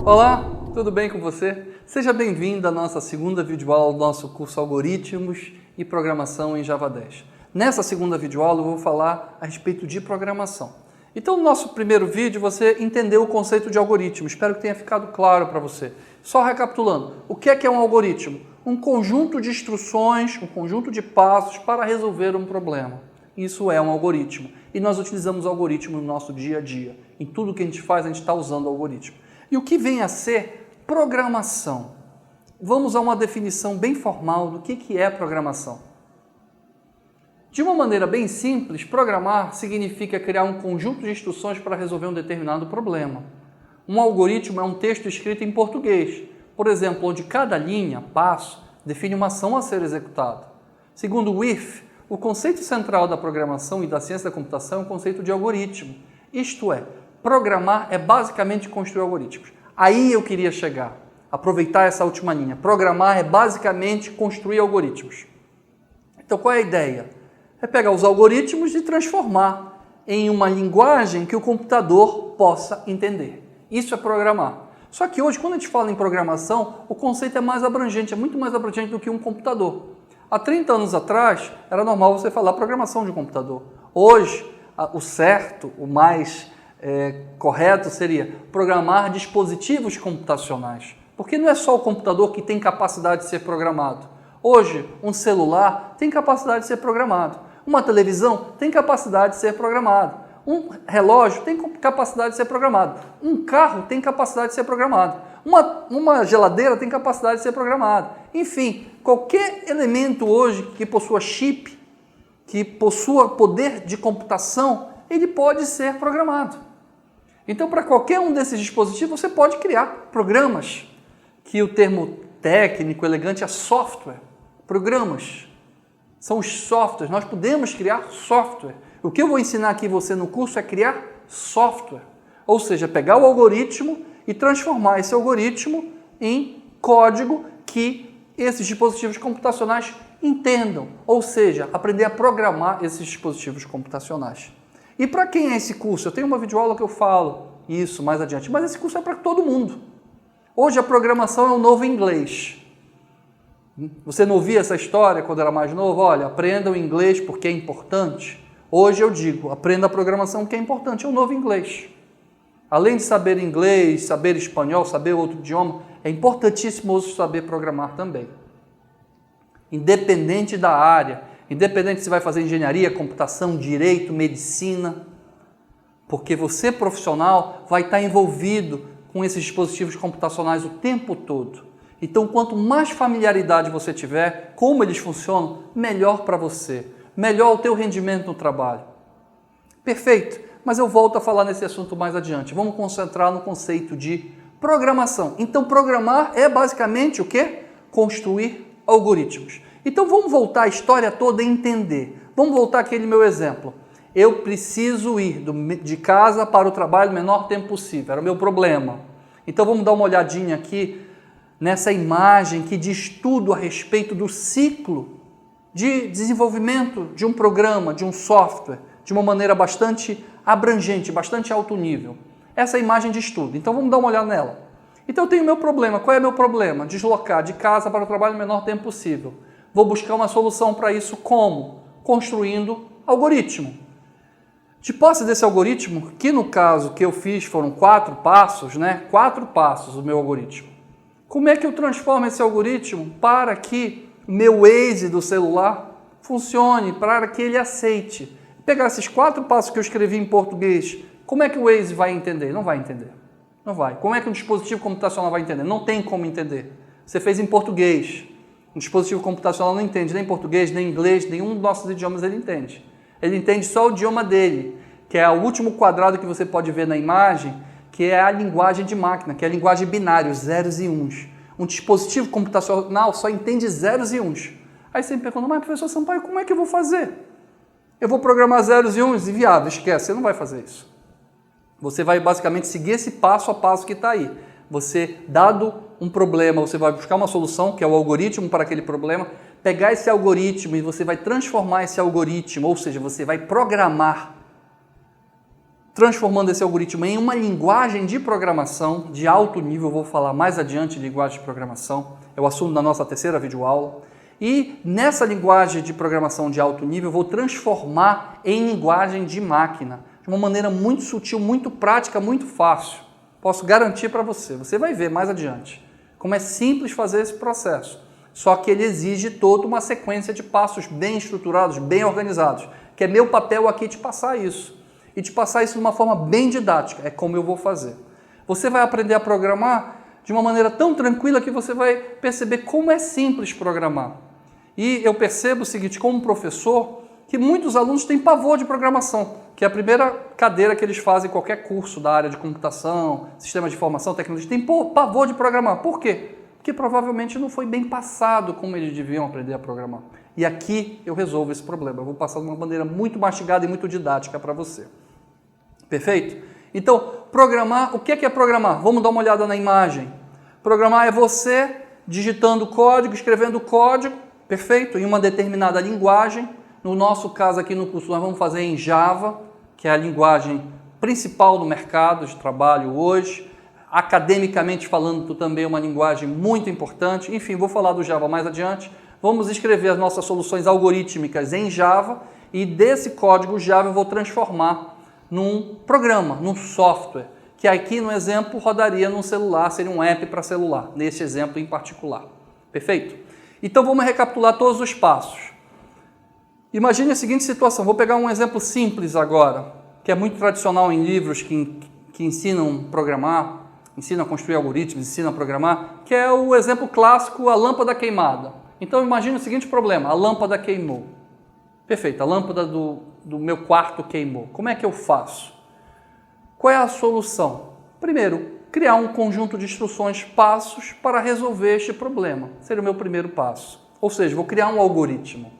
Olá, tudo bem com você? Seja bem-vindo à nossa segunda videoaula do nosso curso Algoritmos e Programação em Java 10. Nessa segunda videoaula eu vou falar a respeito de programação. Então, no nosso primeiro vídeo você entendeu o conceito de algoritmo. Espero que tenha ficado claro para você. Só recapitulando, o que é um algoritmo? Um conjunto de instruções, um conjunto de passos para resolver um problema. Isso é um algoritmo. E nós utilizamos o algoritmo no nosso dia a dia. Em tudo que a gente faz, a gente está usando o algoritmo. E o que vem a ser programação? Vamos a uma definição bem formal do que é programação. De uma maneira bem simples, programar significa criar um conjunto de instruções para resolver um determinado problema. Um algoritmo é um texto escrito em português, por exemplo, onde cada linha, passo, define uma ação a ser executada. Segundo o IF, o conceito central da programação e da ciência da computação é o conceito de algoritmo. Isto é, programar é basicamente construir algoritmos. Aí eu queria chegar, aproveitar essa última linha. Programar é basicamente construir algoritmos. Então qual é a ideia? É pegar os algoritmos e transformar em uma linguagem que o computador possa entender. Isso é programar. Só que hoje, quando a gente fala em programação, o conceito é mais abrangente, é muito mais abrangente do que um computador. Há 30 anos atrás, era normal você falar programação de um computador. Hoje, o certo, o mais correto seria programar dispositivos computacionais. Porque não é só o computador que tem capacidade de ser programado. Hoje, um celular tem capacidade de ser programado. Uma televisão tem capacidade de ser programado. Um relógio tem capacidade de ser programado. Um carro tem capacidade de ser programado. Uma geladeira tem capacidade de ser programada. Enfim, qualquer elemento hoje que possua chip, que possua poder de computação, ele pode ser programado. Então, para qualquer um desses dispositivos, você pode criar programas, que o termo técnico, elegante, é software. Programas são os softwares, nós podemos criar software. O que eu vou ensinar aqui você no curso é criar software, ou seja, pegar o algoritmo e transformar esse algoritmo em código que esses dispositivos computacionais entendam, ou seja, aprender a programar esses dispositivos computacionais. E para quem é esse curso? Eu tenho uma videoaula que eu falo isso mais adiante, mas esse curso é para todo mundo. Hoje a programação é o novo inglês. Você não ouvia essa história quando era mais novo? Olha, aprenda o inglês porque é importante. Hoje eu digo, aprenda a programação que é importante, é o novo inglês. Além de saber inglês, saber espanhol, saber outro idioma, é importantíssimo saber programar também. Independente da área, independente se vai fazer engenharia, computação, direito, medicina, porque você, profissional, vai estar envolvido com esses dispositivos computacionais o tempo todo. Então, quanto mais familiaridade você tiver, como eles funcionam, melhor para você, melhor o teu rendimento no trabalho. Perfeito, mas eu volto a falar nesse assunto mais adiante. Vamos concentrar no conceito de programação. Então, programar é basicamente o quê? Construir algoritmos. Então, vamos voltar a história toda e entender. Vamos voltar àquele meu exemplo. Eu preciso ir de casa para o trabalho no menor tempo possível. Era o meu problema. Então, vamos dar uma olhadinha aqui nessa imagem que diz tudo a respeito do ciclo de desenvolvimento de um programa, de um software, de uma maneira bastante abrangente, bastante alto nível. Essa imagem diz tudo. Então, vamos dar uma olhada nela. Então, eu tenho o meu problema. Qual é o meu problema? Deslocar de casa para o trabalho no menor tempo possível. Vou buscar uma solução para isso como? Construindo algoritmo. De posse desse algoritmo, que no caso que eu fiz foram 4 passos, 4 passos o meu algoritmo. Como é que eu transformo esse algoritmo para que o meu Waze do celular funcione, para que ele aceite? Pegar esses 4 passos que eu escrevi em português, como é que o Waze vai entender? Não vai entender. Não vai. Como é que um dispositivo computacional vai entender? Não tem como entender. Você fez em português. Um dispositivo computacional não entende nem português, nem inglês, nenhum dos nossos idiomas ele entende. Ele entende só o idioma dele, que é o último quadrado que você pode ver na imagem, que é a linguagem de máquina, que é a linguagem binária, os zeros e uns. Um dispositivo computacional só entende zeros e uns. Aí você me pergunta, mas professor Sampaio, como é que eu vou fazer? Eu vou programar zeros e uns? Inviável, esquece, você não vai fazer isso. Você vai basicamente seguir esse passo a passo que está aí. Você, dado um problema, você vai buscar uma solução, que é o algoritmo para aquele problema, pegar esse algoritmo e você vai transformar esse algoritmo, ou seja, você vai programar transformando esse algoritmo em uma linguagem de programação de alto nível. Eu vou falar mais adiante de linguagem de programação, é o assunto da nossa terceira videoaula. E nessa linguagem de programação de alto nível, eu vou transformar em linguagem de máquina, de uma maneira muito sutil, muito prática, muito fácil. Posso garantir para você, você vai ver mais adiante como é simples fazer esse processo. Só que ele exige toda uma sequência de passos bem estruturados, bem organizados, que é meu papel aqui te passar isso. E te passar isso de uma forma bem didática, é como eu vou fazer. Você vai aprender a programar de uma maneira tão tranquila que você vai perceber como é simples programar. E eu percebo o seguinte, como professor, que muitos alunos têm pavor de programação, que é a primeira cadeira que eles fazem em qualquer curso da área de computação, sistemas de informação, tecnologia, tem pavor de programar. Por quê? Porque provavelmente não foi bem passado como eles deviam aprender a programar. E aqui eu resolvo esse problema. Eu vou passar de uma maneira muito mastigada e muito didática para você. Perfeito? Então, programar, o que é programar? Vamos dar uma olhada na imagem. Programar é você digitando código, escrevendo código, perfeito? Em uma determinada linguagem. No nosso caso aqui no curso nós vamos fazer em Java, que é a linguagem principal do mercado de trabalho hoje. Academicamente falando, também é uma linguagem muito importante. Enfim, vou falar do Java mais adiante. Vamos escrever as nossas soluções algorítmicas em Java e desse código Java eu vou transformar num programa, num software, que aqui no exemplo rodaria num celular, seria um app para celular, nesse exemplo em particular. Perfeito? Então vamos recapitular todos os passos. Imagine a seguinte situação, vou pegar um exemplo simples agora, que é muito tradicional em livros que ensinam a programar, ensinam a construir algoritmos, ensinam a programar, que é o exemplo clássico, a lâmpada queimada. Então imagine o seguinte problema, a lâmpada queimou. Perfeito, a lâmpada do meu quarto queimou. Como é que eu faço? Qual é a solução? Primeiro, criar um conjunto de instruções, passos para resolver este problema. Seria o meu primeiro passo. Ou seja, vou criar um algoritmo.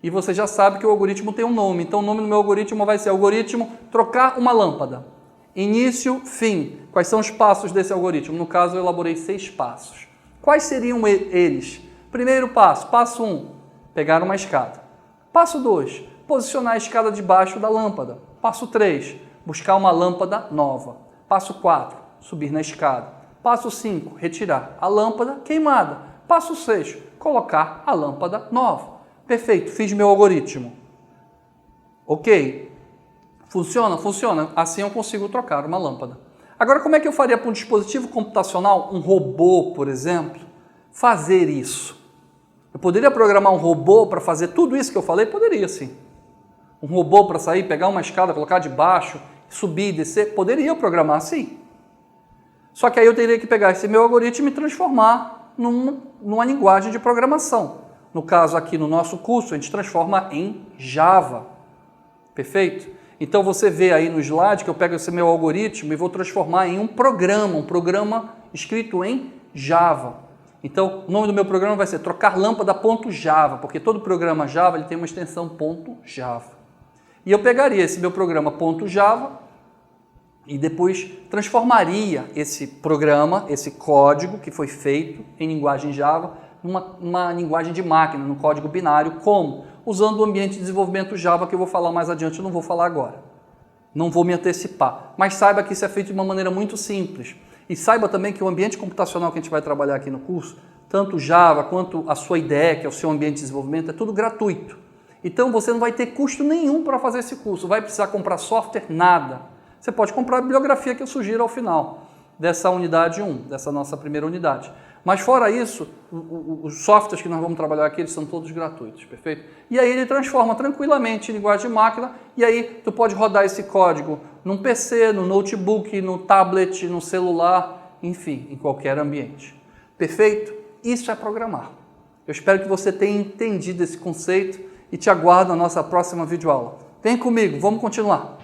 E você já sabe que o algoritmo tem um nome. Então o nome do meu algoritmo vai ser algoritmo trocar uma lâmpada. Início, fim. Quais são os passos desse algoritmo? No caso, eu elaborei 6 passos. Quais seriam eles? Primeiro passo, passo 1, pegar uma escada. Passo 2, posicionar a escada debaixo da lâmpada. Passo 3, buscar uma lâmpada nova. Passo 4, subir na escada. Passo 5, retirar a lâmpada queimada. Passo 6, colocar a lâmpada nova. Perfeito, fiz meu algoritmo. Ok. Funciona? Funciona. Assim eu consigo trocar uma lâmpada. Agora, como é que eu faria para um dispositivo computacional, um robô, por exemplo, fazer isso? Eu poderia programar um robô para fazer tudo isso que eu falei? Poderia, sim. Um robô para sair, pegar uma escada, colocar debaixo, subir e descer? Poderia programar, sim. Só que aí eu teria que pegar esse meu algoritmo e transformar numa linguagem de programação. No caso aqui no nosso curso, a gente transforma em Java. Perfeito? Então você vê aí no slide que eu pego esse meu algoritmo e vou transformar em um programa escrito em Java. Então, o nome do meu programa vai ser trocar lâmpada.java, porque todo programa Java ele tem uma extensão .java. E eu pegaria esse meu programa .java e depois transformaria esse programa, esse código que foi feito em linguagem Java, numa linguagem de máquina, num código binário, como? Usando o ambiente de desenvolvimento Java, que eu vou falar mais adiante, eu não vou falar agora. Não vou me antecipar. Mas saiba que isso é feito de uma maneira muito simples. E saiba também que o ambiente computacional que a gente vai trabalhar aqui no curso, tanto Java quanto a sua IDE, que é o seu ambiente de desenvolvimento, é tudo gratuito. Então você não vai ter custo nenhum para fazer esse curso. Vai precisar comprar software? Nada. Você pode comprar a bibliografia que eu sugiro ao final dessa unidade 1, dessa nossa primeira unidade. Mas fora isso, os softwares que nós vamos trabalhar aqui, eles são todos gratuitos, perfeito? E aí ele transforma tranquilamente em linguagem de máquina, e aí tu pode rodar esse código num PC, no notebook, no tablet, no celular, enfim, em qualquer ambiente. Perfeito? Isso é programar. Eu espero que você tenha entendido esse conceito e te aguardo na nossa próxima videoaula. Vem comigo, vamos continuar!